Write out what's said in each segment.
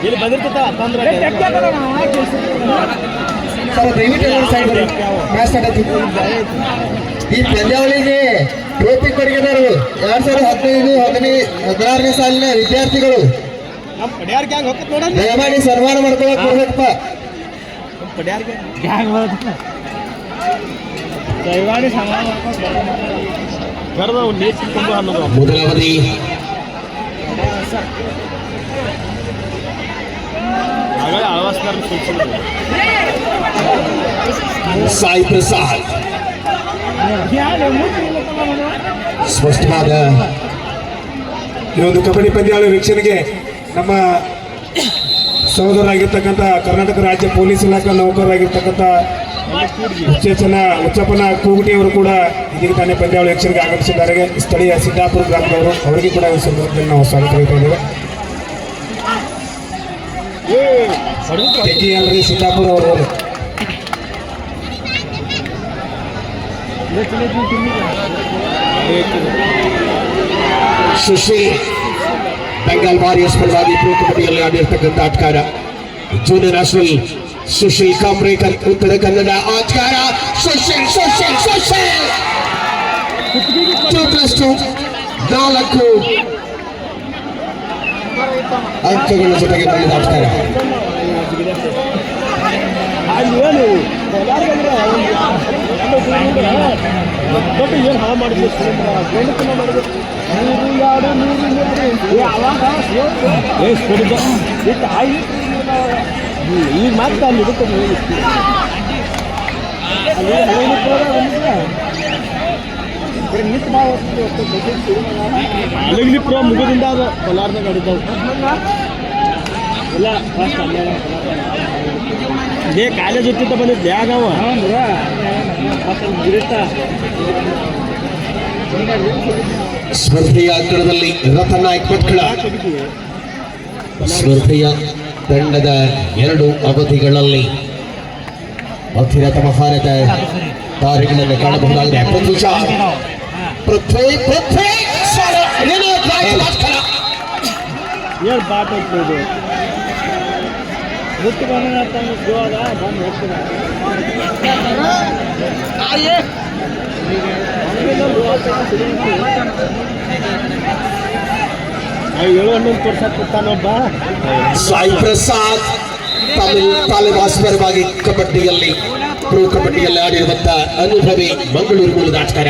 ಇಲ್ಲಿ ಬಂದಿರ್ತದ ಈ ಪಂದ್ಯಾವಳಿಗೆ ಟ್ರೋಫಿ ಕೊಡುಗೆದಾರರು 2015-16ನೇ ಸಾಲಿನ ವಿದ್ಯಾರ್ಥಿಗಳು ದಯಮಾಡಿ ಸನ್ಮಾನ ಮಾಡ್ಕೊಳಕ್ ಬರ್ಬೇಕಪ್ಪ. ಮೊದಲವಧಿ ಸಾಯಿ ಪ್ರಸಾದ್ ಸ್ಪಷ್ಟವಾದ ಈ ಒಂದು ಕಬಡ್ಡಿ ಪಂದ್ಯಾವಳಿ ವೀಕ್ಷಣೆಗೆ ನಮ್ಮ ಸಹೋದರರಾಗಿರ್ತಕ್ಕಂಥ ಕರ್ನಾಟಕ ರಾಜ್ಯ ಪೊಲೀಸ್ ಇಲಾಖೆ ನೌಕರರಾಗಿರ್ತಕ್ಕಂಥ ಉಚ್ಚಪ್ಪನ ಕೂಗುಟಿಯವರು ಕೂಡ ಇದೀಗ ತಾನೇ ಪಂದ್ಯಾವಳಿ ವೀಕ್ಷಣೆಗೆ ಆಗಮಿಸಿದ್ದಾರೆ. ಸ್ಥಳೀಯ ಸಿದ್ದಾಪುರ ಗ್ರಾಮದವರು, ಅವರಿಗೆ ಕೂಡ ಈ ಸಂದರ್ಭದಲ್ಲಿ ನಾವು ಸ್ವಾಗತ ಇದ್ದೇವೆ. ತೆಗಿಯಲ್ರಿ ಸಿದ್ದಾಪುರ ಅವರು ಸುಶೀಲ್ ಬೆಂಗಾಲ್ ವಾರಿಯರ್ಸ್ ಪರವಾಗಿ ಪ್ರೊ ಕಬಡ್ಡಿಯಲ್ಲಿ ಆಡಿರ್ತಕ್ಕಂಥ ಆಟಗಾರ. ಜೂನಿಯರ್ ನ್ಯಾಷನಲ್ ಸುಶೀಲ್ ಕಾಂಬ್ರೇಕರ್, ಉತ್ತರ ಕನ್ನಡ ಆಟಗಾರ ಸುಶೀಲ್ ಸುಶೀಲ್ ಸುಶೀಲ್ 2+2 4 ಅಂಕಗಳ ಜೊತೆಗೆ ಬಂದಿದ್ದ ಆಟಗಾರ. ಏನು ಹಾಳು ಮಾಡಿದ್ರು ಈಗ ಮಾತ್ರ ಅಲ್ಲಿ ಅಲ್ಲಿಗೆ ಪ್ರೋ ಮುಗಿದಿಂದ ಅದು ಕೋಲಾರದಾಗ ಆಡಿದ್ದಾವೆ ಎಲ್ಲ ಫಸ್ಟ್ ಅಲ್ಲೇ ಕಾಲೇಜ್ ಇರ್ತಿದ್ದ ಬಂದಿದ್ದೆ ಯಾವ ಸ್ಪರ್ಧೆಯ ಅಂಕಣದಲ್ಲಿ ರತನ್ ನಾಯ್ಕ್ ಭಟ್ಕಳ ಸ್ಪರ್ಧೆಯ ತಂಡದ 2 ಅವಧಿಗಳಲ್ಲಿ ಅತಿರಥ ಮಹಾರಥ ತಾರೆಗಳನ್ನು ಕಾಣಬಹುದಾಗಿದೆ. ಪೃಥ್ವಿ ಮುಟ್ಟು ಬಂದ ಜೋಗ ಬಂದು ಹೋಗ್ತೀನಿ 7 ವರ್ಷಕ್ಕೆ ಕೊಡ್ತಾನೊಬ್ಬ. ಸಾಯಿ ಪ್ರಸಾದ್ ತಾಲೂಕು ಪರವಾಗಿ ಕಬಡ್ಡಿಯಲ್ಲಿ ಪ್ರೊ ಕಬಡ್ಡಿಯಲ್ಲಿ ಆಡಿರುವಂತ ಅನುಭವಿ ಮಂಗಳೂರು ಮೂಲದ ಆಟಗಾರ.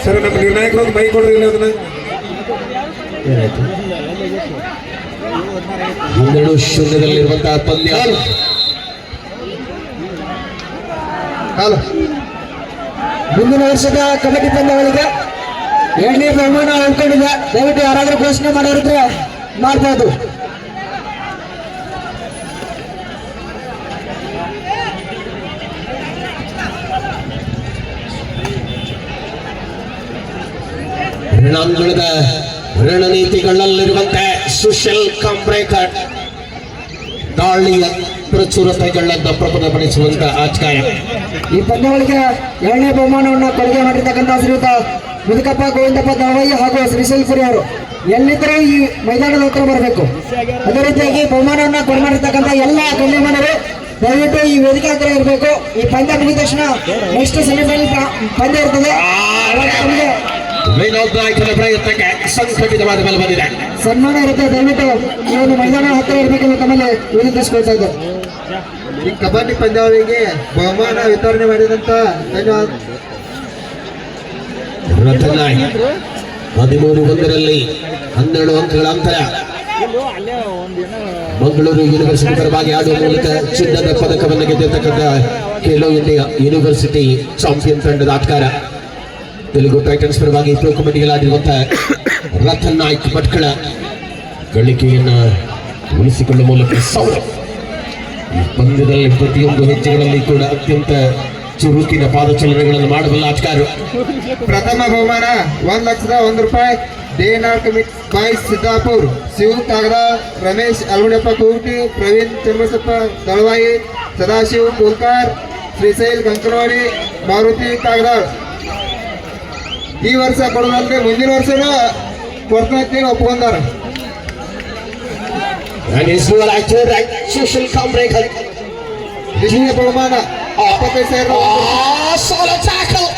ಸರ್ ನಮ್ಮ ನಿರ್ಣಾಯಕರು ಬೈ ಕೊಡ್ರಿ. ಏನಾಯ್ತು? 12-0 ಪಂದ್ಯ. ಮುಂದಿನ ವರ್ಷದ ಕಬಡ್ಡಿ ಪಂದ್ಯಗಳಿಗೆ 2ನೇ ಬಹುಮಾನ ಅಂದ್ಕೊಂಡಿದೆ. ದಯವಿಟ್ಟು ಯಾರಾದ್ರೂ ಘೋಷಣೆ ಮಾಡೋರಿದ್ರೆ ಮಾಡ್ಬೋದು. ರಣಾಂಗಣದ ರಣನೀತಿಗಳಲ್ಲಿರುವಂತೆ ಸುಶೀಲ್ ಕಾಂಬ್ರೇಕರ್ ದಾಳಿಯ ಪ್ರಚುರತೆಗಳನ್ನು ಪ್ರಬಲಪಡಿಸುವಂತ ಆಟಗಾರ. ಈ ಪಂದ್ಯಾವಳಿಗೆ 2ನೇ ಬಹುಮಾನವನ್ನು ಕೊಡುಗೆ ಮಾಡಿರ್ತಕ್ಕಂಥ ಶ್ರೀಯುತ ಮುದುಕಪ್ಪ ಗೋವಿಂದಪ್ಪ ದಳವಾಯಿ ಹಾಗೂ ಶ್ರೀಶೈಲ್ಪುರಿ ಅವರು ಎಲ್ಲಿದ್ದರೂ ಈ ಮೈದಾನದ ಹತ್ರ ಬರಬೇಕು. ಅದೇ ರೀತಿಯಾಗಿ ಬಹುಮಾನವನ್ನು ಕೊಡು ಮಾಡಿರ್ತಕ್ಕಂಥ ಎಲ್ಲ ಗಣ್ಯಮಾನರು ದಯವಿಟ್ಟು ಈ ವೇದಿಕೆ ಹತ್ರ ಇರಬೇಕು. ಈ ಪಂದ್ಯ ಮುಗಿದ ತಕ್ಷಣ ನೆಕ್ಸ್ಟ್ ಸೆಮಿಫೈನಲ್ ಪಂದ್ಯ ಇರ್ತದೆ. ವಿನೋದ್ ನಾಯ್ಕನ ಪ್ರಯತ್ನಕ್ಕೆ ಸಂಘಟಿತವಾದ ಬಲ ಬಂದಿದೆ. ಸನ್ಮಾನ ಇರುತ್ತೆ. ದಯವಿಟ್ಟು ಈ ಒಂದು ಮೈದಾನ ಹತ್ತಿರ ಇರಬೇಕೆಂದು ತಮ್ಮಲ್ಲಿ ವಿನಂತಿಸಿಕೊಳ್ತಾ ಇದ್ದೆ. ಈ ಕಬಡ್ಡಿ ಪಂದ್ಯಾವಳಿಗೆ ಬಹುಮಾನ ವಿತರಣೆ ಮಾಡಿದಂತ ಧನ್ಯವಾದ. 13-1 12 ಅಂಕಗಳ ಅಂತರ. ಮಂಗಳೂರು ಯೂನಿವರ್ಸಿಟಿ ಪರವಾಗಿ ಆಡುವ ಮೂಲಕ ಚಿನ್ನದ ಪದಕವನ್ನು ಗೆದ್ದಿರ್ತಕ್ಕಂಥ ಖೇಲೋ ಇಂಡಿಯಾ ಯೂನಿವರ್ಸಿಟಿ ಚಾಂಪಿಯನ್ ತಂಡದ ಆಟಗಾರ. ತೆಲುಗು ಟೈಟನ್ಸ್ ಪರವಾಗಿ ಪ್ರೊ ಕಬಡ್ಡಿಯಲ್ಲಿ ಆಡಿರುವಂತಹ ರತನ್ ನಾಯ್ಕ್ ಭಟ್ಕಳ ಗಳಿಕೆಯನ್ನು ಉಳಿಸಿಕೊಳ್ಳುವ ಮೂಲಕ ಸೌರವ್ ಈ ಪಂದ್ಯದಲ್ಲಿ ಪ್ರತಿಯೊಂದು ಹೆಜ್ಜೆಗಳಲ್ಲಿ ಕೂಡ ಅತ್ಯಂತ ಚುರುಕಿನ ಪಾದಚಲನೆಗಳನ್ನು ಮಾಡಬಲ್ಲ ಆಟಗಾರರು. ಪ್ರಥಮ ಬಹುಮಾನ 1,01,000 ರೂಪಾಯಿ. ಡೇನಾರ್ಕ್ ಮಿಕ್ಸ್ ಬಾಯ್ ಸಿದ್ದಾಪುರ್, ಶಿವ ಕಾಗದ, ರಮೇಶ್ ಅಲ್ಗುಡಪ್ಪ ಕೂರ್ಟಿ, ಪ್ರವೀಣ್ ಚನ್ನಬಸಪ್ಪ ದಳವಾಯಿ, ಸದಾಶಿವ್ ಕೋಲ್ಕಾರ್, ಶ್ರೀಶೈಲ್ ಕಂಕರವಾಡಿ, ಮಾರುತಿ ಕಾಗದಾಳ್. ಈ ವರ್ಷ ಕೊಡೋದಂದ್ರೆ ಮುಂದಿನ ವರ್ಷನೂ ಕೊಡ್ತೀನಿ ಒಪ್ಕೊಂಡಾರ. And his dual actor right social breaker. ದ್ವಿತೀಯ ಬಹುಮಾನ 25,000. Solo tackle.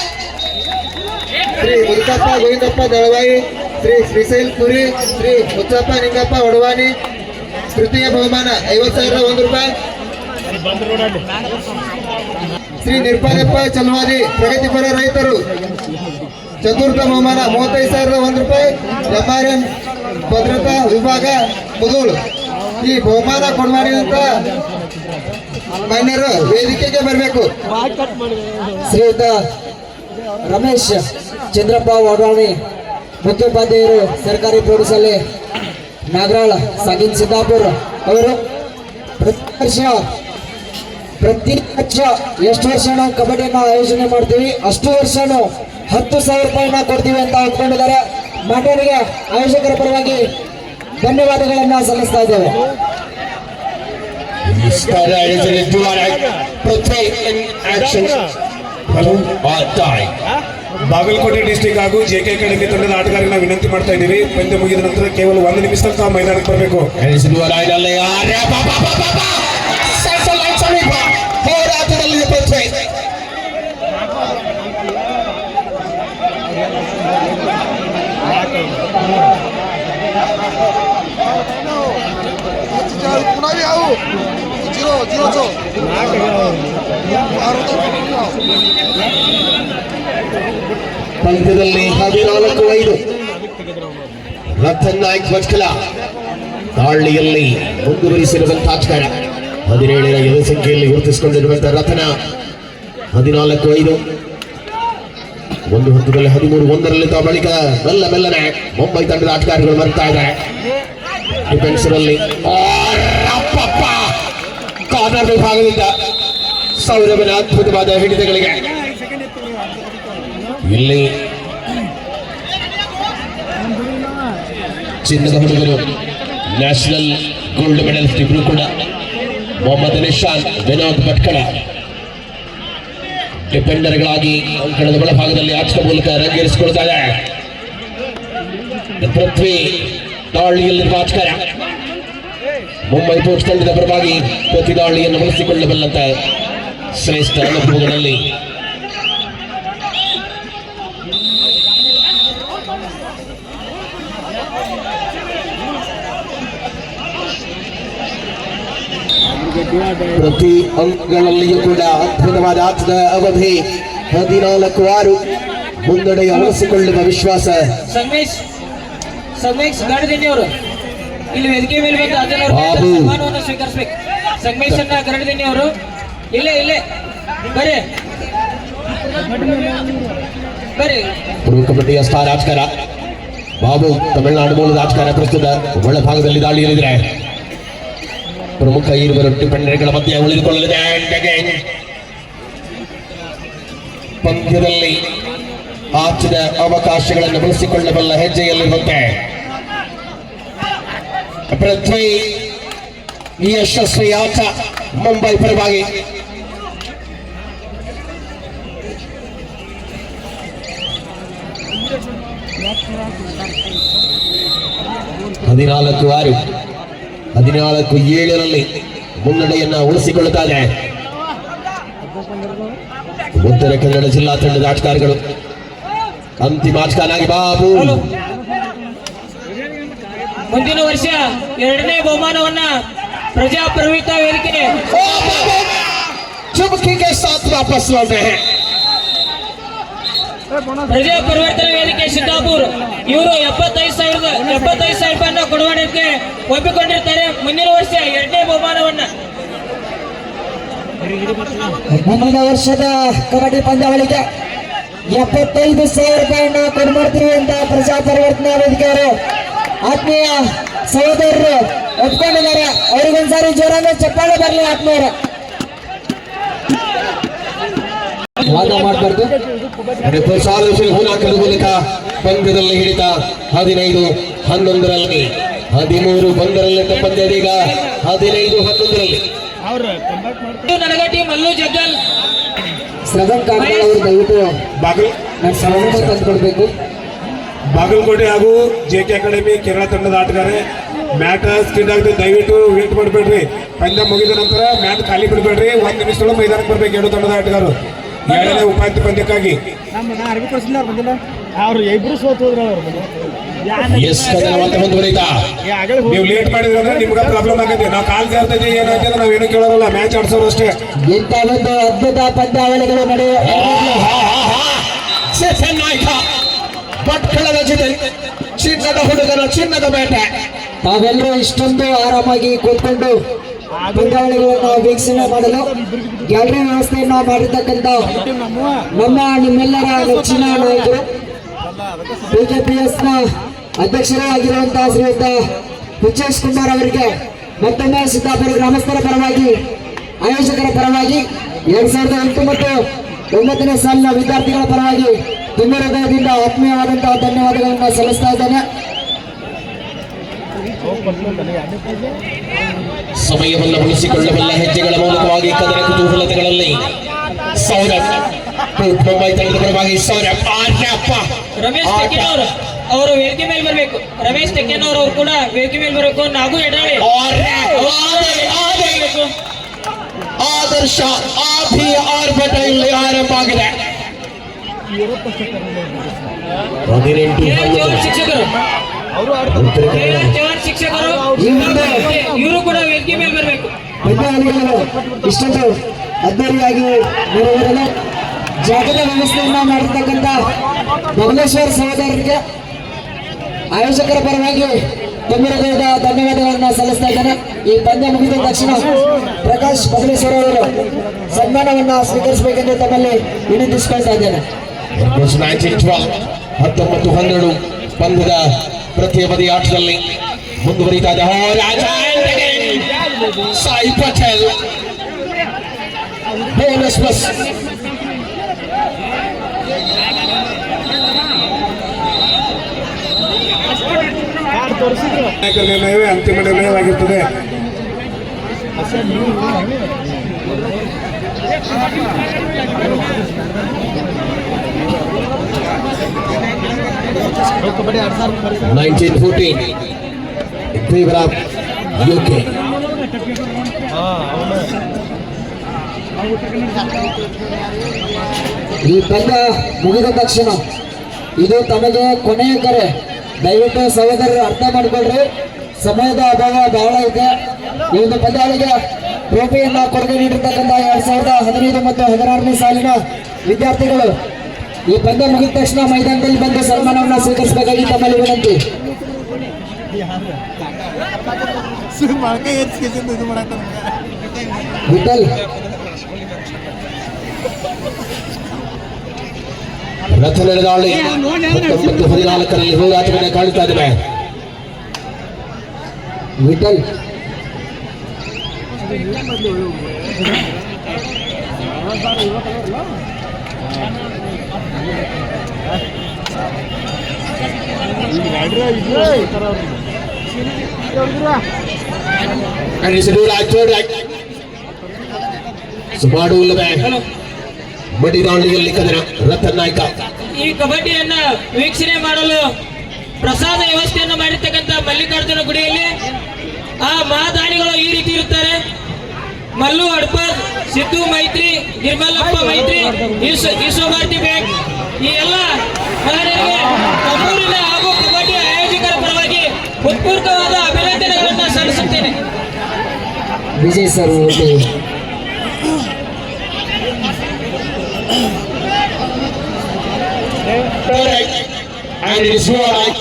ಶ್ರೀ ಮುದುಕಪ್ಪ ಗೋವಿಂದಪ್ಪ ದಳವಾಯಿ, ಶ್ರೀ ಶ್ರೀಶೈಲ್ ಪುರಿ, ಶ್ರೀ ಮುತ್ತಪ್ಪ ನಿಂಗಪ್ಪ ಒಡವಾನಿ. ತೃತೀಯ ಬಹುಮಾನ 50,001 ರೂಪಾಯಿ. ಶ್ರೀ ನಿರ್ಪಾಲಪ್ಪ ಚಲವಾದಿ ಪ್ರಗತಿಪರ ರೈತರು. ಚತುರ್ಥ ಬಹುಮಾನ 35,001 ರೂಪಾಯಿ. ಎಂಆರ್ಎನ್ ಭದ್ರತಾ ವಿಭಾಗ ಮುದೋಳು. ಈ ಬಹುಮಾನ ಕೊಡಮಾಡಿದಂತ ಮಾನ್ಯರು ವೇದಿಕೆಗೆ ಬರಬೇಕು. ಶ್ರೀಯುತ ರಮೇಶ್ ಚಂದ್ರಪ್ಪ ವಡವಾಣಿ ಮುಖ್ಯೋಪಾಧ್ಯಾಯರು ಸರ್ಕಾರಿ ಪ್ರೌಢಶಾಲೆ ನಾಗರಾಳ ಸಾಗಿನ್ ಸಿದ್ದಾಪುರ ಅವರು ಪ್ರತಿ ವರ್ಷ ಎಷ್ಟು ವರ್ಷ ನಾವು ಕಬಡ್ಡಿಯನ್ನು ಆಯೋಜನೆ ಮಾಡ್ತೀವಿ ಅಷ್ಟು ವರ್ಷ 10,000 ರೂಪಾಯಿನ ಕೊಡ್ತೀವಿ ಅಂತ ಅಂದ್ಕೊಂಡಿದ್ದಾರೆ. ಮಾನ್ಯರಿಗೆ ಆಯೋಜಕರ ಪರವಾಗಿ ಧನ್ಯವಾದಗಳನ್ನ ಸಲ್ಲಿಸ್ತಾ ಇದ್ದೇವೆ. ಬಾಗಲಕೋಟೆ ಡಿಸ್ಟಿಕ್ ಹಾಗೂ ಜೆಕೆ ಅಕಾಡೆಮಿ ತಂಡದ ಆಟಗಾರರಿಗೆ ನಾವು ವಿನಂತಿ ಮಾಡ್ತಾ ಇದ್ದೀವಿ. ಪಂದ್ಯ ಮುಗಿದ ನಂತರ ಕೇವಲ 1 ನಿಮಿಷದಲ್ಲಿ ತಾವು ಮೈದಾನಕ್ಕೆ ಬರಬೇಕು. ಹೋರಾಟದಲ್ಲಿ ಪೃಥ್ವಿ ಪಂದ್ಯದಲ್ಲಿ 14-5 ರತನ್ ನಾಯ್ಕ್ ಭಟ್ಕಳ ದಾಳಿಯಲ್ಲಿ ಮುಂದುವರಿಸಿರುವಂತಹ ಆಟಗಾರ. 17ರ ಯುವ ಸಂಖ್ಯೆಯಲ್ಲಿ ಗುರುತಿಸಿಕೊಂಡಿರುವಂತಹ ರತನ 14-5 ಒಂದು ಹಂತದಲ್ಲಿ 13-1 ಬಳಿಕ ಮೆಲ್ಲನೆ ಮುಂಬೈ ತಂಡದ ಆಟಗಾರರು ಬರ್ತಾ ಇದ್ದಾರೆ. ಡಿಫೆನ್ಸ್ನಲ್ಲಿ ಕಾರ್ನರ್ ವಿಭಾಗದಿಂದ ಸೌರಭನ ಅದ್ಭುತವಾದ ಹಿಡಿತಗಳಿಗೆ ಇಲ್ಲಿ ಚಿನ್ನದ ಹುಡುಗರು ನ್ಯಾಷನಲ್ ಗೋಲ್ಡ್ ಮೆಡಲಿಸ್ಟ್ ಇಬ್ರು ಕೂಡ ಮೊಹಮ್ಮದ್ ನಿಶಾನ್, ವಿನೋದ್ ಭಟ್ಕಳ ಡಿಫೆಂಡರ್ಗಳಾಗಿ ಅಂಕಣದ ಒಳಭಾಗದಲ್ಲಿ ಆಟದ ಮೂಲಕ ರಂಗೇರಿಸಿಕೊಳ್ತಾರೆ. ಪೃಥ್ವಿ ದಾಳಿಯಲ್ಲಿರುವ ಆಟಗಾರ. ಮುಂಬೈ ಪೋರ್ಟ್ಸ್ ತಂಡದ ಪರವಾಗಿ ಪ್ರತಿ ದಾಳಿಯನ್ನು ಬಳಸಿಕೊಳ್ಳಬಲ್ಲಂತ ಶ್ರೇಷ್ಠ ಅನುಭವಗಳಲ್ಲಿ ಪ್ರತಿ ಅಂಕಗಳಲ್ಲಿಯೂ ಕೂಡ ಅದ್ಭುತವಾದ ಆಟದ ಅವಧಿ 14-6 ಮುನ್ನಡೆಯ ಉಳಿಸಿಕೊಳ್ಳುವ ವಿಶ್ವಾಸ. ಸಂಗಮೇಶ್ ಗರಡದಿನ್ನಿ ಅವರು ಇಲ್ಲಿ ವೇದಿಕೆ ಮೇಲೆ ಬಂದು ಅದನ್ನು ಸನ್ಮಾನವನ್ನು ಸ್ವೀಕರಿಸಬೇಕು. ಸಂಗಮೇಶ್ ಗರಡದಿನ್ನಿ ಅವರು ಇಲ್ಲೇ ಬರ್ರಿ. ಪ್ರೊ ಕಬಡ್ಡಿಯ ಸ್ಟಾರ್ ಆಟಗಾರ ಬಾಬು, ತಮಿಳುನಾಡು ಮೂಲದ ಆಟಗಾರ. ಪ್ರಸ್ತುತ ಒಳಭಾಗದಲ್ಲಿ ದಾಳಿಯಲ್ಲಿದ್ದಾರೆ. ಪ್ರಮುಖ ಇರುವರು ಡಿಫೆಂಡರ್ಗಳ ಮಧ್ಯೆ ಉಳಿದುಕೊಳ್ಳಲಿದೆ. ಪಂದ್ಯದಲ್ಲಿ ಆಟದ ಅವಕಾಶಗಳನ್ನು ಬಳಸಿಕೊಳ್ಳಬಲ್ಲ ಹೆಜ್ಜೆಯಲ್ಲಿರುವಂತೆ ಪೃಥ್ವಿ ಯಶಸ್ವಿ ಆಟ ಮುಂಬೈ ಪರವಾಗಿ. ಹದಿನಾಲ್ಕು 14-7 ಮುನ್ನಡೆಯನ್ನ ಉಳಿಸಿಕೊಳ್ಳುತ್ತಾರೆ ಉತ್ತರ ಕನ್ನಡ ಜಿಲ್ಲಾ ತಂಡದ ಆಟಗಾರಗಳು. ಅಂತಿಮ ಆಟಗಾರನಾಗಿ ಬಾಬು ಮುಂದಿನ ವರ್ಷ 2ನೇ ಬಹುಮಾನವನ್ನ ಪ್ರಜಾಪ್ರಭುತ್ವ ವೇದಿಕೆ ಚುಮಕಿಗೆ ಸಾಥ್ ವಾಪಸ್ ಲೌಟೆ हैं. ಪ್ರಜಾ ಪರಿವರ್ತನಾ ವೇದಿಕೆ ಸಿದ್ದಾಪುರ ಇವರು 75,000 ರೂಪಾಯಿಯನ್ನು ಕೊಡುವಕ್ಕೆ ಒಪ್ಪಿಕೊಂಡಿರ್ತಾರೆ. ಮುಂದಿನ ವರ್ಷ 2ನೇ ಬಹುಮಾನವನ್ನ ಮುಂದಿನ ವರ್ಷದ ಕಬಡ್ಡಿ ಪಂದ್ಯಾವಳಿಗೆ 75,000 ರೂಪಾಯಿಯನ್ನ ಕೊಡ್ಮಾಡ್ತೀವಿ ಅಂತ ಪ್ರಜಾ ಪರಿವರ್ತನಾ ವೇದಿಕೆಯವರು ಆತ್ಮೀಯ ಸಹೋದರರು ಒಪ್ಕೊಂಡಿದ್ದಾರೆ. ಅವರಿಗೊಂದ್ಸಾರಿ ಜೋರಾದ ಚಪ್ಪಾಳೆ ಬರಲಿ ಆತ್ಮೀಯರ. ವಾದ ಮಾಡಬಾರ್ದು. ಮೂಲಕ ಪಂದ್ಯದಲ್ಲಿ ಹಿಡಿತ 15-11 13-1 ಪಂದ್ಯ ಈಗ 15-11. ನಡಗಟ್ಟಿ ಮಲ್ಲು ಜಗ್ಗಲ್ ಶ್ರವಣ್ ಕಾಮರಾಜ್ ಅವರು ದಯವಿಟ್ಟು ಬಾಗಲ್ ತಂದುಕೊಡ್ಬೇಕು. ಬಾಗಲಕೋಟೆ ಹಾಗೂ ಜೆಕೆ ಅಕಾಡೆಮಿ ಕೇರಳ ತಂಡದ ಆಟಗಾರ ಮ್ಯಾಟ್ ಸ್ಕಿಡ್ ಆಗಿದೆ, ದಯವಿಟ್ಟು ವೇಟ್ ಮಾಡಬೇಡ್ರಿ. ಪಂದ್ಯ ಮುಗಿದ ನಂತರ ಮ್ಯಾಟ್ ಖಾಲಿ ಬಿಡಬೇಡ್ರಿ. 1 ನಿಮಿಷದೊಳಗೆ ಮೈದಾನಕ್ಕೆ ಬರ್ಬೇಕು ಎರಡು ತಂಡದ ಆಟಗಾರರು 2ನೇ ಉಪಾಂತ್ಯ ಪಂದ್ಯಕ್ಕಾಗಿ. ನೀವು ಲೇಟ್ ಮಾಡಿದ್ರೆ ನಿಮ್ಗೆ ಪ್ರಾಬ್ಲಮ್ ಆಗತ್ತೆ. ನಾವು ಕಾಲ್ ಜಾರ್ತೈತಿ ಏನಾಯ್ತು ಅಂದ್ರೆ ನಾವೇನು ಕೇಳೋರಲ್ಲ, ಮ್ಯಾಚ್ ಆಡ್ಸೋರು ಅಷ್ಟೇ. ಇಂಥ ಒಂದು ಅದ್ಭುತ ಪಂದ್ಯಾವಳಿಗಳು ಭಟ್ಕಳದ ಜೊತೆ ಚಿನ್ನದ ಹುಡುಗನ ಚಿನ್ನದ ಬೇಟೆ. ತಾವೆಲ್ಲರೂ ಇಷ್ಟೊಂದು ಆರಾಮಾಗಿ ಕೂತ್ಕೊಂಡು ಪಂದ್ಯಾವಳಿಗಳನ್ನು ವೀಕ್ಷಣೆ ಮಾಡಲು ಗ್ಯಾಲರಿ ವ್ಯವಸ್ಥೆಯನ್ನು ಮಾಡಿರ್ತಕ್ಕಂಥ ನಿಮ್ಮೆಲ್ಲರ ನೆಚ್ಚಿನ ನಾಯಕರು ಬಿಜೆಪಿಎಸ್ನ ಅಧ್ಯಕ್ಷರೇ ಆಗಿರುವಂತಹ ಶ್ರೀಯುತ ವಿಜೇಶ್ ಕುಮಾರ್ ಅವರಿಗೆ ಮತ್ತೊಮ್ಮೆ ಸಿದ್ದಾಪುರ ಗ್ರಾಮಸ್ಥರ ಪರವಾಗಿ ಆಯೋಜಕರ ಪರವಾಗಿ 2008 ಮತ್ತು 9ನೇ ಸಾಲಿನ ವಿದ್ಯಾರ್ಥಿಗಳ ಪರವಾಗಿ ತುಂಬ ಹೃದಯದಿಂದ ಆತ್ಮೀಯವಾದಂತಹ ಧನ್ಯವಾದಗಳನ್ನು ಸಲ್ಲಿಸ್ತಾ ಇದ್ದೇನೆ. ಸಮಯವನ್ನು ಉಳಿಸಿಕೊಳ್ಳಬಲ್ಲ ಹೆಜ್ಜೆಗಳ ಮೂಲಕವಾಗಿ ಕದನ ಕುತೂಹಲತೆಗಳಲ್ಲಿ ಸೌರಭ್ ಮುಂಬೈ ತಂಡದ ಪರವಾಗಿ ಸೌರಭ್ ರಮೇಶ್ ಟೆಕ್ಕೆನವರು ಅವರು ವೇದಿಕೆ ಮೇಲೆ ಬರಬೇಕು. ರಮೇಶ್ ಟೆಕ್ಕೆನವರು ಅವರು ಕೂಡ ವೇದಿಕೆ ಮೇಲೆ ಬರಬೇಕು. ನಾಗು ಎಡಾಳಿ ಆದರ್ಶ ಆದಿ ಆರ್ಭಟ ಇಲ್ಲಿ ಆರಂಭ ಆಗಿದೆ. 18 ಶಿಕ್ಷಕರು ಶಿಕ್ಷಕರು ಇವರು ಕೂಡ ವೇದಿಕೆ ಮೇಲೆ ಬರಬೇಕು. ಪಂದ್ಯಾವಳಿಗಳು ಇಷ್ಟೊಂದು ಅದ್ದೂರಿಯಾಗಿ ನೆರವೇರಲು ಜಾಗದ ವ್ಯವಸ್ಥೆಯನ್ನ ಮಾಡಿರ್ತಕ್ಕಂಥ ಬಬಲೇಶ್ವರ್ ಸಹೋದರರಿಗೆ ಆಯೋಜಕರ ಪರವಾಗಿ ತುಂಬ ಹೃದಯದ ಧನ್ಯವಾದಗಳನ್ನು ಸಲ್ಲಿಸ್ತಾ ಇದ್ದೇನೆ. ಈ ಪಂದ್ಯ ಮುಗಿದ ತಕ್ಷಣ ಪ್ರಕಾಶ್ ಬಬಲೇಶ್ವರ್ ಅವರು ಸನ್ಮಾನವನ್ನು ಸ್ವೀಕರಿಸಬೇಕೆಂದು ತಮ್ಮಲ್ಲಿ ವಿನಂತಿಸಿಕೊಳ್ತಾ ಇದ್ದೇನೆ. 19-12 ಪಂದ್ಯದ ಪ್ರತಿಯಬದಿ ಆಟದಲ್ಲಿ ಮುಂದುವರಿತಾ ಇದೆ. ಸಾಯಿ ಪಟೇಲ್ ಬೋನಸ್ ಪ್ಲಸ್ ನಿರ್ಣಯವೇ ಅಂತಿಮ ನಿರ್ಣಯವಾಗಿರ್ತದೆ. in favor of UK. ಈ ಪಂದ್ಯ ಮುಗಿದ ತಕ್ಷಣ ಇದು ತಮಗೆ ಕೊನೆಯ ಕರೆ. ದಯವಿಟ್ಟು ಸಹೋದರರು ಅರ್ಥ ಮಾಡಿಕೊಳ್ಳ್ರಿ, ಸಮಯದ ಅಭಾವ ಬಹಳ ಇದೆ. ಈ ಒಂದು ಪಂದ್ಯಾವಳಿಗೆ ಟ್ರೋಫಿಯನ್ನ ಕೊಡುಗೆ ನೀಡಿರ್ತಕ್ಕಂಥ 2015 ಮತ್ತು 16ನೇ ಸಾಲಿನ ವಿದ್ಯಾರ್ಥಿಗಳು ಈ ಪಂದ್ಯ ಮುಗಿದ ತಕ್ಷಣ ಮೈದಾನದಲ್ಲಿ ಬಂದು ಸನ್ಮಾನವನ್ನು ಸ್ವೀಕರಿಸಬೇಕಾಗಿ ತಮ್ಮಲ್ಲಿ ವಿನಂತಿ. ವಿಠಲ್ ರಥ ನಡೆದಾಳಿ 19-14ರಲ್ಲಿ ಹೋರಾಟವನ್ನು ಕಾಣುತ್ತಾ ಇದ್ದೇವೆ. ವಿಠಲ್ ಮಡಿದಾಳಿಯಲ್ಲಿ ಕದನ ರತನ್ ನಾಯ್ಕ. ಈ ಕಬಡ್ಡಿಯನ್ನ ವೀಕ್ಷಣೆ ಮಾಡಲು ಪ್ರಸಾದ ವ್ಯವಸ್ಥೆಯನ್ನು ಮಾಡಿರ್ತಕ್ಕಂಥ ಮಲ್ಲಿಕಾರ್ಜುನ ಗುಡಿಯಲ್ಲಿ ಆ ಮಹಾದಾನಿಗಳು ಈ ರೀತಿ ಇರುತ್ತಾರೆ. ಮಲ್ಲು ಅಡ್ಪರ್, ಸಿದ್ದು ಮೈತ್ರಿ, ನಿರ್ಮಲಪ್ಪ ಮೈತ್ರಿ, ಈಶೋಭಾರತಿ ಬ್ಯಾಂಕ್, ಈ ಎಲ್ಲ ಮಹಿಳೆಯರಿಗೆ ನಮ್ಮೂರಿನ ಹಾಗೂ ಕಬಡ್ಡಿ ಆಯೋಜಕರ ಪರವಾಗಿ ಹೃತ್ಪೂರ್ವಕವಾದ ಅಭಿನಂದನೆಗಳನ್ನು ಸಲ್ಲಿಸುತ್ತೇನೆ. Vijay sir and it is more like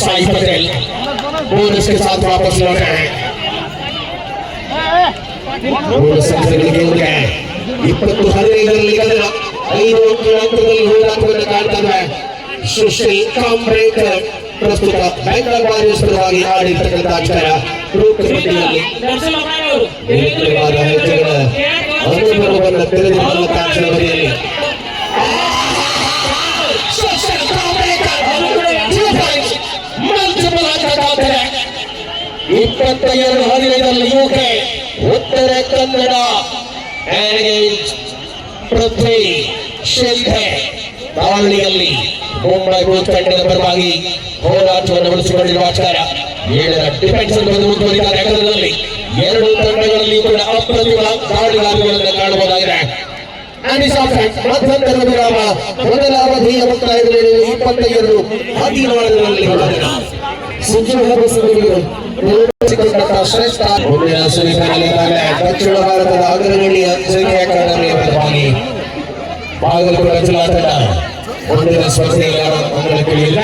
Sai Patel bonus के साथ वापस लौटे हैं. बोनस संख्यೆಗಳಿಗೆ ಹೋಗಿದೆ 20-15ರಲ್ಲಿ ಕದನ 5 ಅಂಕದಲ್ಲಿ ಹೋರಾಟವನ್ನು ಕಾಣ್ತಾ ಇದೆ. ಸುಶೀಲ್ ಕಾಂಬ್ರೇಕರ್ ಪ್ರಸ್ತುತ ಬೆಂಗಾಲ್ ವಾರಿಯರ್ಸ್ ಪರವಾಗಿ ಆಡಿರ್ತಕ್ಕಂಥ ಆಟಗಾರ ಪ್ರೋ ಕಬಡ್ಡಿಯಲ್ಲಿ ವೇಗವಾದ ಹೆಜ್ಜೆಗಳ ಅನುಭವವನ್ನು ತೆರೆದಿರುವ ಕಾಂಕ್ಷಣ ಬದಿಯಲ್ಲಿ ಇಪ್ಪತ್ತೈದು 15 ಯುಕೆ ಉತ್ತರ ಕನ್ನಡ ಪೃಥ್ವಿ ಶಿಂಧೆ ದಾವಣಗೆರೆಯಲ್ಲಿ ಮುಂಬೈ ಬೂತ್ ತಂಡದ ಪರವಾಗಿ ಹೋರಾಟವನ್ನು ನಡೆಸಿಕೊಂಡಿರುವ ಆಟಗಾರ 7ರ ಡಿಫೆನ್ಸ್ ಅನ್ನು ಮುಂದುವರಿದ ಎಕರದಲ್ಲಿ ಎರಡು ತಂಡಗಳಲ್ಲಿ ಕೂಡ ಅಪ್ರತಿಮ ದಾಳಿಗಾರಗಳನ್ನು ಕಾಣಬಹುದಾಗಿದೆ. ಮಧ್ಯಂತರ ವಿರಾಮ ಮೊದಲ ಅವಧಿಯ ಮುಕ್ತಾಯದ ವೇಳೆ 25-16 ಶ್ರೇಷ್ಠ ಮುಂದಿನ ಸೆಮಿಫೈನಲ್ ದಕ್ಷಿಣ ಭಾರತದ ಅಗ್ರಗಣ್ಯ ಅಂಜನಿ ಅಕಾಡೆಮಿಯ ಪರವಾಗಿ ಬಾಗಲಕೋಟೆ ಜಿಲ್ಲಾ ತಂಡ ಮುಂದಿನ ಸ್ಪರ್ಧೆಯಲ್ಲಿ ಅಂಗಳಕ್ಕಿಳಿಯಿಲ್ಲ.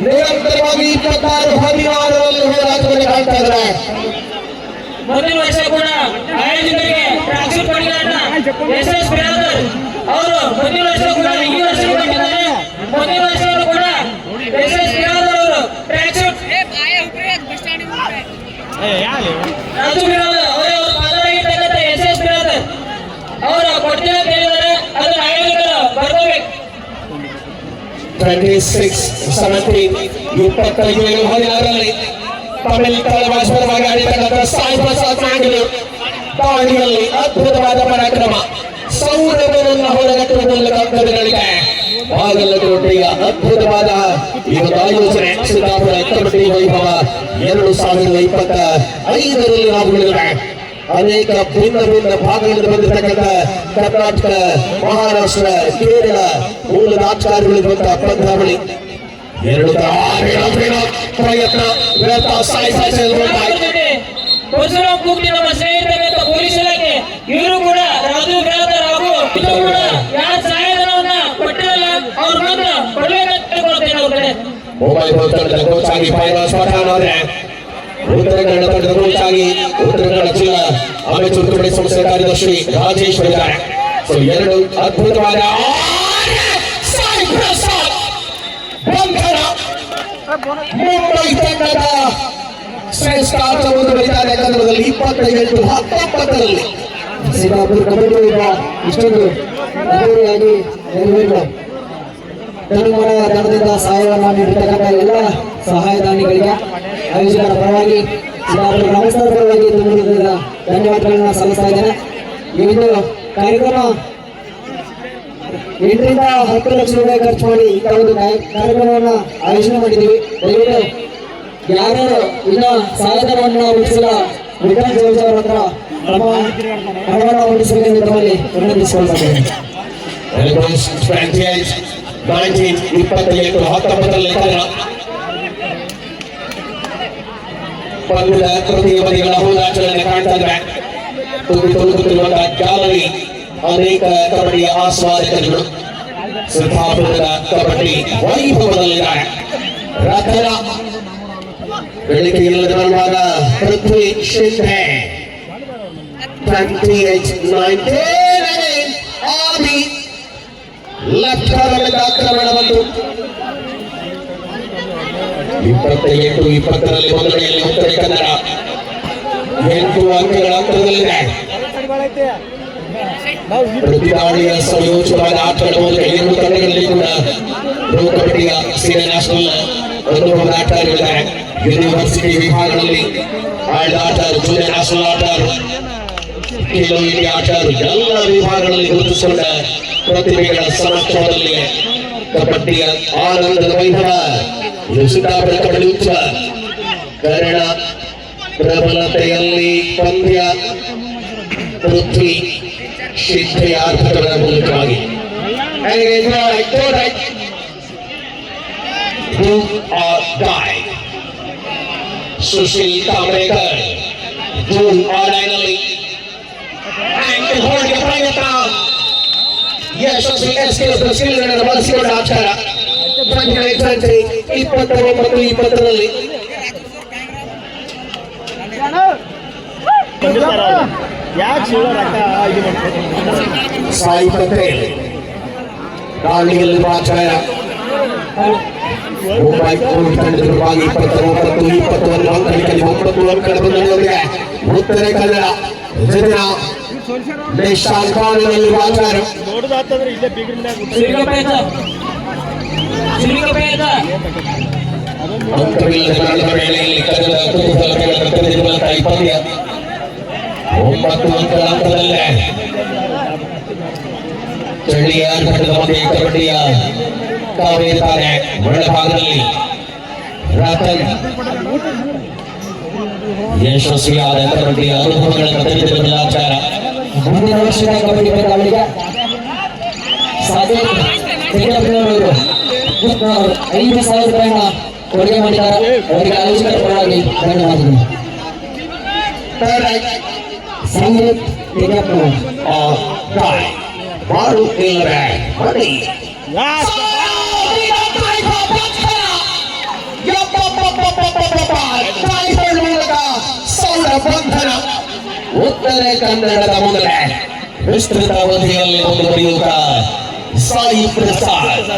ನಿರಂತರವಾಗಿ 26-16 ಹೋರಾಟದಲ್ಲಿ ಕಾಣ್ತಾ ಇದ್ದಾರೆ. ಮುಂದಿನ ವರ್ಷ ಕೂಡ ಆಯೋಜಕರಿಗೆ ಟ್ರ್ಯಾಕ್ಸೂಟ್ ಪಡಿಗಾರನ ಎಸ್ ಬ್ರದರ್ ಅವರು ಮುಂದಿನ ವರ್ಷ ಕೂಡ ಈ ವರ್ಷ ಕೊಟ್ಟಿದ್ದಾರೆ. ಮುಂದಿನ ವರ್ಷ ಕೂಡ ಎಸ್ ಬ್ರದರ್ ಅವರು ಟ್ರ್ಯಾಕ್ಸೂಟ್ ರಾಜು ಬ್ರದರ್ ಅವರ ಪಾದರಾಗಿರ್ತಕ್ಕಂಥ ಎಸ್ ಬ್ರದರ್ ಅವರು ಕೊಡ್ತೀವಿ ಅಂತ ಹೇಳಿದ್ದಾರೆ. ಅದನ್ನ ಆಯೋಜಕರು ಬರ್ಕೋಬೇಕು. 26-17 ತಮಿಳ್ ತಲೆಮಾಸವಾಗಿ ಆಡಿರ್ತಕ್ಕಂಥ ಸಾಯಿ ಪ್ರಸಾದ್ ಮ್ಯಾಂಗ್ಳೂರ್ ದಾಳಿಗಳಲ್ಲಿ ಅದ್ಭುತವಾದ ಪರಾಕ್ರಮ ಸೌರಭವನ್ನು ಹೊರಗಟ್ಟುವ ಮೂಲಕ ಅಂಕಗಳಿಕೆ ಬಾಗಲಕೋಟೆಯ ಅದ್ಭುತವಾದ ಈ ಒಂದು ಆಯೋಜನೆ ಸಿದ್ದಾಪುರ ಕಬಡ್ಡಿ ವೈಭವ 2025ರಲ್ಲಿ ನಾವು ಉಳಿದಿದೆ. ಅನೇಕ ಭಿನ್ನ ಭಿನ್ನ ಭಾಗಗಳಿಂದ ಬಂದಿರತಕ್ಕಂಥ ಕರ್ನಾಟಕ, ಮಹಾರಾಷ್ಟ್ರ, ಕೇರಳ ಮೂಲದ ಆಟಗಾರಗಳಿರುವಂತಹ ಪಂದ್ಯಾವಳಿ 2 ಪ್ರಯತ್ನ ವ್ಯರ್ಥ. ನಮ್ಮ ಸ್ನೇಹಿತರಾದಂಥ ಪೊಲೀಸ್ ಇಲಾಖೆ ಇವರು ಕೂಡ ರಾಜು ಬ್ರದರ್ ಹಾಗೂ ಇದು ಕೂಡ ಯಾರ ಸಹಾಯಧನವನ್ನ ಕೊಟ್ಟಿರಲ್ಲ ಅವ್ರ ಮಾತ್ರ ಕೊಡಬೇಕಂತ ಕೊಡ್ತೇನೆ ಅವ್ರ ಕಡೆ. ಮೊಬೈಲ್ ತಂಡದ ಕೋಚ್ ಆಗಿ ಫೈನಾನ್ಸ್ ಪಠಾಣ್ ಅವರೇ, ಉತ್ತರ ಕನ್ನಡ ತಂಡದ ಕೋಚ್ ಆಗಿ ಉತ್ತರ ಕನ್ನಡ ಜಿಲ್ಲಾ ಅಮೆಚೂರು ಕಬಡ್ಡಿ ಸಂಸ್ಥೆ ಕಾರ್ಯದರ್ಶಿ ರಾಜೇಶ್ ಇದ್ದಾರೆ. ಎರಡು ಅದ್ಭುತವಾದ ಮುಂಬೈ ತಂಡದ ಶ್ರೇಷ್ಠ ಆಟವನ್ನು ಬರೀತಾರೆ. ಕನ್ನಡದಲ್ಲಿ 28-19 ಸಿದ್ದಾಪುರ ಕಬಡ್ಡಿ ಈಗ ಇಷ್ಟೊಂದು ಅದ್ದೂರಿಯಾಗಿ ನೆರವೇರಿದ ತನುಮನ ತಂಡದಿಂದ ಸಹಾಯವನ್ನು ನೀಡಿರ್ತಕ್ಕಂಥ ಎಲ್ಲ ಸಹಾಯದಾನಿಗಳಿಗೆ ಆಯೋಜಕರ ಪರವಾಗಿ ಸಿದ್ದಾಪುರ ಗ್ರಾಮಸ್ಥರ ಪರವಾಗಿ ತುಂಬ ಧನ್ಯವಾದಗಳನ್ನ ಸಲ್ಲಿಸ್ತಾ ಇದ್ದೇನೆ. ಈ ಒಂದು ಕಾರ್ಯಕ್ರಮ 8-10 ಲಕ್ಷ ರೂಪಾಯಿ ಖರ್ಚು ಮಾಡಿ ಇಂಥ ಒಂದು ಕಾರ್ಯಕ್ರಮವನ್ನು ಆಯೋಜನೆ ಮಾಡಿದ್ದೀವಿ. ದಯವಿಟ್ಟು ಯಾರ್ಯಾರು ಇನ್ನ ಸಹಾಯಧನವನ್ನು ಉಳಿಸಿಲ್ಲ ವಿಠಲ್ ಜೋಜ್ ಅವರ ಹತ್ರ ನಮ್ಮ ಹಣವನ್ನು ಉಳಿಸಬೇಕೆಂದು ತಮ್ಮಲ್ಲಿ ವಿನಂತಿಸಿಕೊಳ್ಳುತ್ತೇನೆ. 19-19 ಪಂದ್ಯದ ತೃತೀಯ ಬದಿಗಳ ಹೋರಾಟಗಳನ್ನು ಕಾಣ್ತಾ ಇದ್ದಾರೆ. ತುಳುಕುತ್ತಿರುವಂತಹ ಗ್ಯಾಲರಿ ಅನೇಕ ಕಬಡ್ಡಿಯ ಆಸ್ವಾದಕರುಗಳು ಸಿದ್ದಾಪುರದ ಕಬಡ್ಡಿ ವೈಭವದಲ್ಲಿದ್ದಾರೆ. ರಥನ ಬೆಳಿಗ್ಗೆ ಇಲ್ಲದ ಬರುವಾಗ ಪೃಥ್ವಿ ಶಿಂಧೆ 28-19 ಆರ್ಮಿ ಲೆಫ್ಟ್ ಕಾರ್ನರ್ನಿಂದ ಆಕ್ರಮಣ ಬಂದು 28-20ರಲ್ಲಿ ಮೊದಲನೆಯಲ್ಲಿ ಉತ್ತರ ಕನ್ನಡ 8 ಅಂಕಗಳ ಅಂತರದಲ್ಲಿದೆ. ಪ್ರತಿದಾಳಿಯ ಸಂಯೋಜಿತವಾದ ಆಟಗಳ ಮೂಲಕ 2 ತಂಡಗಳಲ್ಲಿ ಕೂಡ ಪ್ರೋ ಕಬಡ್ಡಿಯ ಸೀನಿಯರ್ ನ್ಯಾಷನಲ್ ಅನುಭವದ ಆಟಗಾರರಿದ್ದಾರೆ. ಯೂನಿವರ್ಸಿಟಿ ವಿಭಾಗಗಳಲ್ಲಿ ಆಯ್ದ ಆಟಗಾರರು, ಜೂನಿಯರ್ ನ್ಯಾಷನಲ್ ಆಟಗಾರರು, ಖೇಲೋ ಇಂಡಿಯಾ ಆಟಗಾರರು ಎಲ್ಲ ವಿಭಾಗಗಳಲ್ಲಿ ಗುರುತಿಸಿಕೊಂಡ ಪ್ರತಿಭೆಗಳ ಸಮಕ್ಷಮದಲ್ಲಿ ಕಬಡ್ಡಿಯ ಆನಂದದ ವೈಭವ. ಇದು ಸಿದ್ದಾಪುರ ಕಬಡ್ಡಿ ಉತ್ಸವ. ಕನ್ನಡ ಪ್ರಬಲತೆಯಲ್ಲಿ ಪಂದ್ಯ ಪೃಥ್ವಿ ಶಿಂಧೆಯ ಅರ್ಥಗಳ ಮೂಲಕವಾಗಿ ಸುಶೀಲ್ ಕಾಮ್ರೇಕರ್ ಜೂನ್ ಆನ್ಲೈನ್ನಲ್ಲಿ ಪ್ರಯತ್ನ ಯಶಸ್ವಿ ಬಳಸಿಕೊಂಡ ಆಚಾರ 29-20 ಸಾಯಿ ಪಟೇಲ್ ದಾಳಿಯಲ್ಲಿ ಮಾತ್ರ ಮುಂಬೈ ಕೋರ್ಟ್ ತಂಡದ ಪರವಾಗಿ 29-20 ಅಂಕಗಳಿಗೆ 9 ಅಂಕಗಳ ಮುನ್ನಡೆಯೊಂದಿಗೆ ಉತ್ತರ ಕನ್ನಡ ಜನ ನಿಶಾಂತ್ ಕಾಣಿನಲ್ಲಿ ಮಾತ್ರ ಅಂಕವಿಲ್ಲದ ಮರಣದ ವೇಳೆಯಲ್ಲಿ ಕನ್ನಡ ಕುತೂಹಲಗಳನ್ನು ತೆರೆದಿರುವಂತಹ ಈ ಪಂದ್ಯ 9 ಅಂಕಗಳ ಅಂತರದಲ್ಲೇ ಚಳ್ಳಿಯ ಆರ್ಭಟದ ಮಧ್ಯೆ ಕಬಡ್ಡಿಯ ಕಾವೇರಿತಾರೆ ಒಳಭಾಗದಲ್ಲಿ ರತನ್ ಯಶಸ್ವಿಯಾದ ಕಬಡ್ಡಿಯ ಅನುಭವಗಳನ್ನು ತೆರೆದಿರುವ ಆಚಾರ ಮುಂದಿನ ವರ್ಷದ ಕಬಡ್ಡಿ ಪಂದ್ಯಾವಳಿಗೆ ಸಾಧನೆ 5,000 ರೂಪಾಯಿನ ಕೊಡುಗೆ ಮಾಡಿದ್ದಾರೆ. ಅವರಿಗೆ ಆಯೋಜಕರ ಪರವಾಗಿ ಧನ್ಯವಾದಗಳು. ಸಂಗೀತ್ ಮಾಡು ಇಲ್ಲವೇ ಬನ್ನಿ ಬಂಧನ ಉತ್ತರ ಕನ್ನಡದ ಮೊದಲೇ ವಿಸ್ತೃತ ಅವಧಿಯಲ್ಲಿ ಮುಂದುವರಿಯುತ್ತ ಸಾಯಿ ಪ್ರಸಾದ್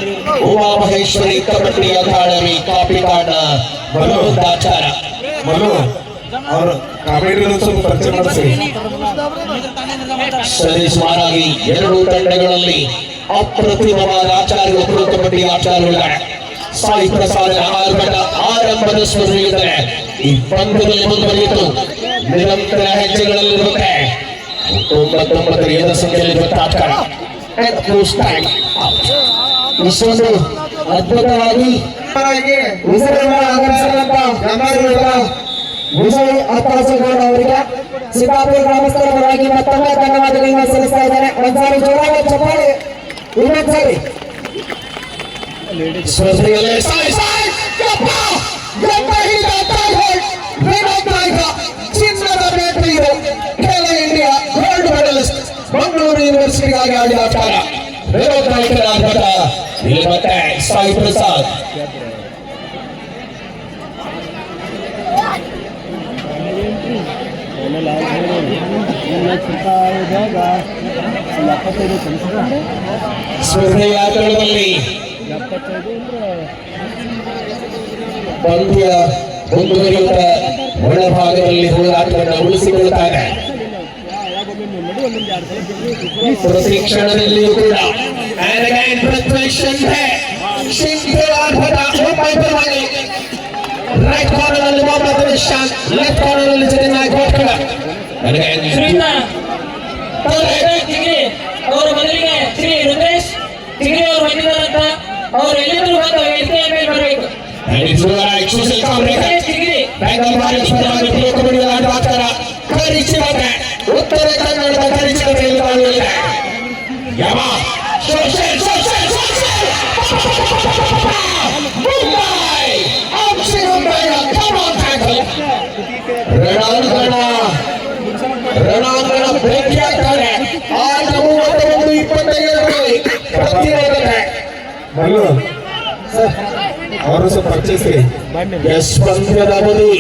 ಉಮಾಮಹೇಶ್ವರಿ ಕಬಡ್ಡಿ ಅಕಾಡೆಮಿ ಕಾಪಿಕಾಡ ಮನೋದಾಚಾರ ಮನು ಅವರು ಕಾವೇರಿ ಸ್ವಲ್ಪ ಪರಿಚಯ ಮಾಡಿಸಿ. ಸರಿಸುಮಾರಾಗಿ 2 ತಂಡಗಳಲ್ಲಿ ಅಪ್ರತಿಮವಾದ ಆಚಾರ್ಯ ಪ್ರೊ ಕಬಡ್ಡಿ ಆಚಾರ್ಯರಿದ್ದಾರೆ. ಸಾಯಿ ಪ್ರಸಾದ್ ಆರ್ಭಟ ಆರಂಭದ ಸ್ಪರ್ಧೆಯಿದ್ದರೆ ಈ ಪಂದ್ಯದಲ್ಲಿ ಮುಂದುವರಿಯಿತು ನಿರಂತರ ಹೆಜ್ಜೆಗಳಲ್ಲಿರುತ್ತೆ 99 ಸಂಖ್ಯೆಯಲ್ಲಿ ಆಚಾರ ಇಷ್ಟೊಂದು ಅದ್ಭುತವಾಗಿ ವಿಜಯವನ್ನು ಆಗಮಿಸಿರುವಂತಹ ವಿಜಯ್ ಅತ್ತಾಸಗೌಡ ಅವರಿಗೆ ಸಿದ್ದಾಪುರ ಗ್ರಾಮಸ್ಥರ ಪರವಾಗಿ ಮತ್ತೊಮ್ಮೆ ಧನ್ಯವಾದಗಳನ್ನು ಸಲ್ಲಿಸ್ತಾ ಇದ್ದಾರೆ. ಒಂದ್ಸಾರಿ ಜೋರಾಗಿ ಚಪ್ಪಾಳೆ. ಇನ್ನೊಂದ್ಸಾರಿ ಸ್ಪರ್ಧೆಯಲ್ಲಿ ಚಿನ್ನದ ಬೇಟೆ ಇದು Khelo India gold medalist Mangaluru ಯೂನಿವರ್ಸಿಟಿಗಾಗಿ ಆಡಿದ ಆಚಾರ ವಿನೋದ್ ನಾಯ್ಕರ ಆರ್ಭಟ ಇಲ್ಲಿ ಮತ್ತೆ ಸಾಯಿ ಪ್ರಸಾದ್ ಸ್ಪರ್ಧೆಯ ಆಟಗಳಲ್ಲಿ ಪಂದ್ಯ ಮುಂದುವರಿಯುತ್ತ ಒಳಭಾಗದಲ್ಲಿ ಹೋರಾಟವನ್ನು ಉಳಿಸಿಕೊಳ್ಳುತ್ತಾರೆ. ಪ್ರತಿ ಕ್ಷಣದಲ್ಲಿಯೂ ಕೂಡ ರೈಟ್ ಕಾರ್ನರ್ ಅಲ್ಲಿ ಮೊಹಮ್ಮದ್ ನಿಶಾಂತ್, ಲೆಫ್ಟ್ ಕಾರ್ನರ್ ಅಲ್ಲಿ ಜಗನ್ನಾಥ್ ಗೋಟ್ಕಳ. ಅವರು ಮೊದಲಿಗೆ ಶ್ರೀ ರುದ್ರೇಶ್ ಚಿಗಿರಿ ಅವರು ಬಂದಿದ್ದಾರಂತ ಅವರು ಎಲ್ಲಿದ್ರು ಬಂದು ವೇದಿಕೆಯ ಮೇಲೆ ಬರಬೇಕು. ಉತ್ತರ ಕನ್ನಡದ ಪರಿಚಯ ರಣಾಂಗಣ ಭೇಟಿಯಾಗ್ತಾರೆ. 31-25 ಮಲ್ಲು ಅವರು ಸ್ವಲ್ಪ ಪರಿಚಯಿಸಿ. ಎಸ್ ಪಂದ್ಯದ ಅವಧಿ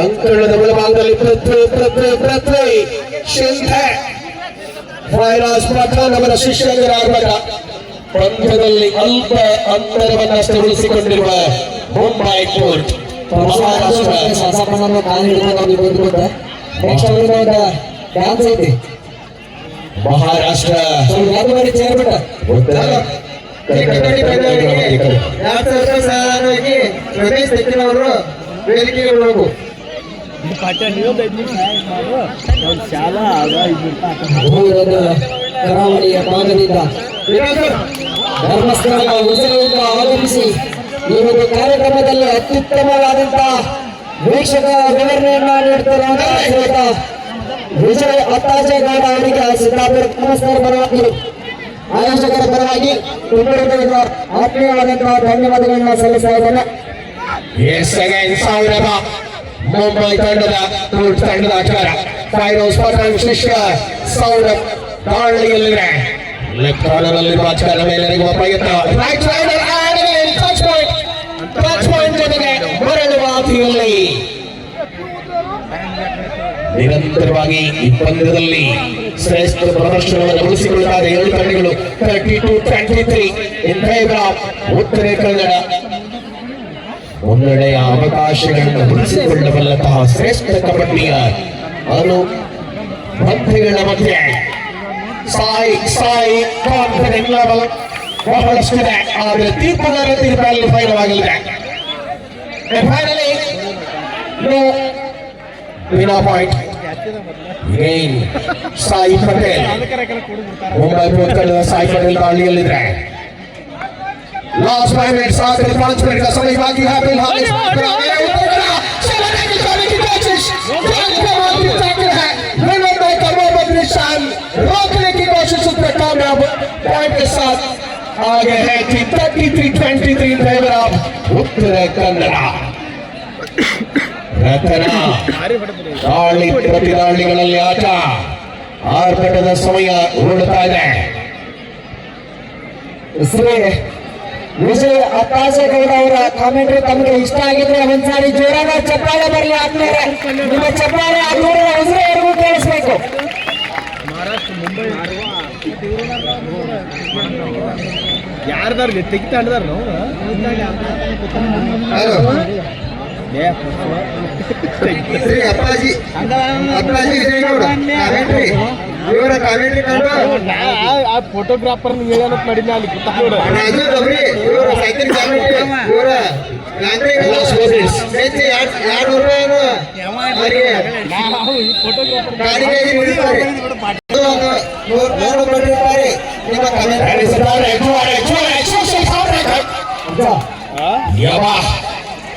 ಅಂಕಣದ ಬಲಭಾಗದಲ್ಲಿ ಪೃಥ್ವಿ ಶಿಂಧೆ ಫೈರಾಜ್ ಪಠಾಣ್ ಅವರ ಶಿಷ್ಯಂಗರ ಆರ್ಭಟ. ಪಂದ್ಯದಲ್ಲಿ ಅಲ್ಪ ಅಂತರವನ್ನಷ್ಟೇ ಉಳಿಸಿಕೊಂಡಿರುವ ಮುಂಬೈ ಕೋರ್ಟ್ ಮಹಾರಾಷ್ಟ್ರ ಡ್ಯಾನ್ಸ್ ಐತಿ ಮಹಾರಾಷ್ಟ್ರ ರಮೇಶ್ ತೆಕ್ಕಿನವರು ವೇದಿಕೆಗೆ ಬರಬೇಕು. ಕರಾವಳಿಯ ಭಾಗದಿಂದ ಧರ್ಮಸ್ಥಳದ ಉಜಿರೆಯಿಂದ ಆಗಮಿಸಿ ಈ ಒಂದು ಕಾರ್ಯಕ್ರಮದಲ್ಲಿ ಅತ್ಯುತ್ತಮವಾದಂತಹ ವೀಕ್ಷಕ ವಿವರಣೆಯನ್ನ ನೀಡುತ್ತಿರುವಂತಹ ವಿಜಯ್ ಅತ್ತಾಚೇಗೌಡ ಅವರಿಗೆ ಸಿದ್ದಾಪುರ ಗ್ರಾಮಸ್ಥರ ಪರವಾಗಿ ಆಯೋಜಕರ ಪರವಾಗಿ ಆತ್ಮೀಯವಾದಂತಹ ಧನ್ಯವಾದಗಳನ್ನ ಸಲ್ಲಿಸ್ತಾ ಇದ್ದೇನೆ. ಸೌರಭ ಮುಂಬೈ ತಂಡದ ಆಚಾರ ಫೈರೋಜ್ ಪಠಾಣ್ ಶಿಷ್ಯ ಸೌರಭ್ ದಾಳಿಯಲ್ಲಿದೆ. ಲೆಫ್ಟ್ ಕಾರ್ನರ್ ಅಲ್ಲಿ ಆಚಾರ ಮೇಲೆ ಪ್ರಯತ್ನ ರೈಟ್ ಸೈಡ್ ಸಮಯದಲ್ಲಿ ನಿರಂತರವಾಗಿ ಈ ಪಂದ್ಯದಲ್ಲಿ ಶ್ರೇಷ್ಠ ಪ್ರದರ್ಶನವನ್ನು ಉಳಿಸಿಕೊಳ್ಳುತ್ತಾರೆ ಎರಡು ತಂಡಗಳು 32-23 in favour of Uttara Kannada. ಮುನ್ನಡೆಯ ಅವಕಾಶಗಳನ್ನು ಉಳಿಸಿಕೊಳ್ಳಬಲ್ಲಂತಹ ಶ್ರೇಷ್ಠ ಕಬಡ್ಡಿಯ ಮಧ್ಯಗಳ ಮಧ್ಯೆ ಸಾಯಿ ಕಾನ್ಫಿಡೆಂಟ್ ಲೆವೆಲ್ ಬಹಳಷ್ಟಿದೆ. ಆದರೆ ತೀರ್ಪುಗಾರರಲ್ಲಿ ಫೈನವಾಗಲಿದೆ. ಫೈನಲಿ ವಿನಾ ಪಾಯಿಂಟ್ again ಸಾಯಿ ಪಟೇಲ್. ಮುಂಬೈ ಪೋರ್ಕಲ್ ಸಾಯಿ ಪಟೇಲ್ ದಾಳಿಯಲ್ಲಿದ್ರೆ लास्ट 5 मिनट 7 से 5 मिनट का समय बाकी है। फिलहाल इस बार रोकने की कोशिश उसमें कामयाब पॉइंट के साथ आगे है 33-23 इन फेवर ऑफ उत्तर कन्नड़. ರತನ ದಾಳಿ ಪ್ರತಿದಾಳಿಗಳಲ್ಲಿ ಆಟ ಆರ್ಭಟದ ಸಮಯ ಓಡುತ್ತಾ ಇದೆ. ಶ್ರೀ ವಿಜಯ್ ಅತ್ತಾಸೇಗೌಡ ಅವರ ಕಾಮೆಂಟ್ರಿ ತಮಗೆ ಇಷ್ಟ ಆಗಿದ್ರೆ ಒಂದ್ಸಾರಿ ಜೋರಾದ ಚಪ್ಪಾಳೆ ಬರಲಿ ಆದ್ಮೇಲೆ ನಿಮ್ಮ ಚಪ್ಪಾಳೆ ಆದ್ಮೇಲೆ ಉಸಿರೆವರೆಗೂ ಕೇಳಿಸ್ಬೇಕು. ಯಾರ್ದಾರ ತೆಗಿತಾ ಆಡಿದಾರ ಶ್ರೀ ಅಪ್ಪಾಜಿ ವಿಜಯಗೌಡ ಕಾಮೆಂಟ್ರಿ ಇವರ ಕಾಮೆಂಟ್ರಿ ಕಂಡು ಫೋಟೋಗ್ರಾಫರ್ ಮಾಡಿದ್ನ ಅಲ್ಲಿ ರಾಜು ಗಬ್ರಿ ಇವರ ಸೈಕಲ್ ಕಾಮೆಂಟ್ರಿ ಇವರ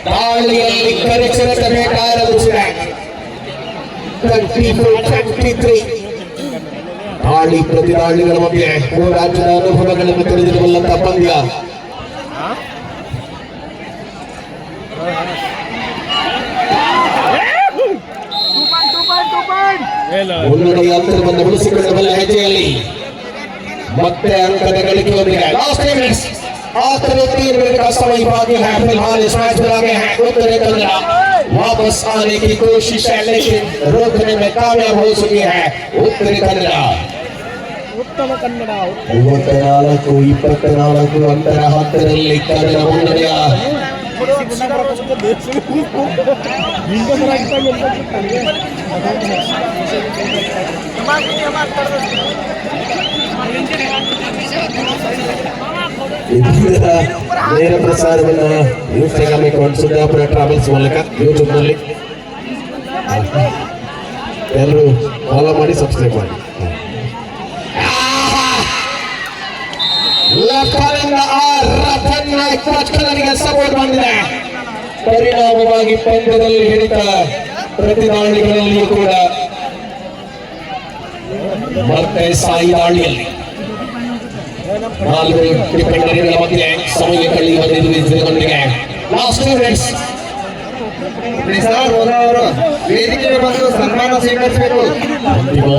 ದಾಳಿಯಲ್ಲಿ ಕರೆಸಬೇಕಾದ 24-23 ದಾಳಿ ಪ್ರತಿದಾಳಿಗಳ ಮಧ್ಯೆ ರಾಜ್ಯದ ಅನುಭವಗಳನ್ನು ತಿಳಿದಿರುವಂತಹ ಪಂದ್ಯ. ಮುನ್ನಡೆಯ ಅಂತರವನ್ನು ಉಳಿಸಿಕೊಳ್ಳಬಲ್ಲ ಹೆಜ್ಜೆಯಲ್ಲಿ ಮತ್ತೆ ಅಂಕದ ಗಳಿಕೆಯೊಂದಿಗೆ ಲಾಸ್ಟ್ 3 मिनट्स आखिर 3 मिनट का समय बाकी है. फिलहाल इस मैच में आगे हैं उत्तर कन्नड़. वापस आने की कोशिश है लेकिन रोकने में कामयाब हो चुकी है उत्तर कन्नड़. 34-24 ಅಂತರ ಹತ್ತರಲ್ಲಿ ಕನ್ನಡ ಮುನ್ನಡೆಯ ನೇರ ಪ್ರಸಾರವನ್ನು ಇನ್ಸ್ಟಾಗ್ರಾಮ್ ಅಕೌಂಟ್ ಸುಧಾಪುರ ಟ್ರಾವೆಲ್ಸ್ ಮೂಲಕ ಯೂಟ್ಯೂಬ್ ನಲ್ಲಿ ಎಲ್ಲರೂ ಫಾಲೋ ಮಾಡಿ ಸಬ್ಸ್ಕ್ರೈಬ್ ಮಾಡಿ. ಸಪೋರ್ಟ್ ಮಾಡಿದೆ. ಪರಿಣಾಮವಾಗಿ ಪಂದ್ಯದಲ್ಲಿ ಹಿಡಿತ ಪ್ರತಿದಾಳಿಗಳಲ್ಲಿಯೂ ಕೂಡ ಮತ್ತೆ ಸಾಯಿ ದಾಳಿಯಲ್ಲಿ 4 ಡಿಫೆಂಡರ್ಗಳ ಮಧ್ಯೆ ಸಮಯ ಕಳೆಯುವ ನಿರ್ವಹಿಸಿದೊಂದಿಗೆ ಲಾಸ್ಟ್ 2 ಮಿನಿಟ್ಸ್ ಅವರು ವೇದಿಕೆಗೆ ಬಂದು ಸನ್ಮಾನ ಸ್ವೀಕರಿಸಬೇಕು. ಅಂತಿಮ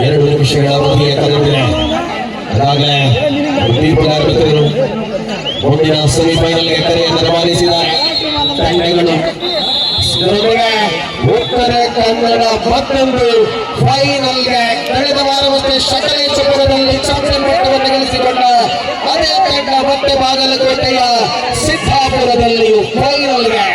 2 ನಿಮಿಷಗಳ ಅವಧಿಯ ಕಳೆದಿದೆ. ಅದಾಗಲೇ ತೀರ್ಪುಗಾರ ಮಿತ್ರರು ಮುಂದಿನ ಸೆಮಿಫೈನಲ್ಗೆ ಕರೆಯನ್ನು ರವಾನಿಸಿದ್ದಾರೆ. ತಂಡಗಳು ಉತ್ತರ ಕನ್ನಡ ಮತ್ತೊಂದು ಫೈನಲ್ಗೆ ಕಳೆದ ವಾರವಷ್ಟೇ ಸಕಲೇಶಪುರದಲ್ಲಿ ಚಾಂಪಿಯನ್ ಪಟ್ಟವನ್ನು ಗಳಿಸಿಕೊಂಡ ಅದೇ ತಂಡ ಮತ್ತೆ ಬಾಗಲಕೋಟೆಯ ಸಿದ್ದಾಪುರದಲ್ಲಿಯೂ ಫೈನಲ್ಗೆ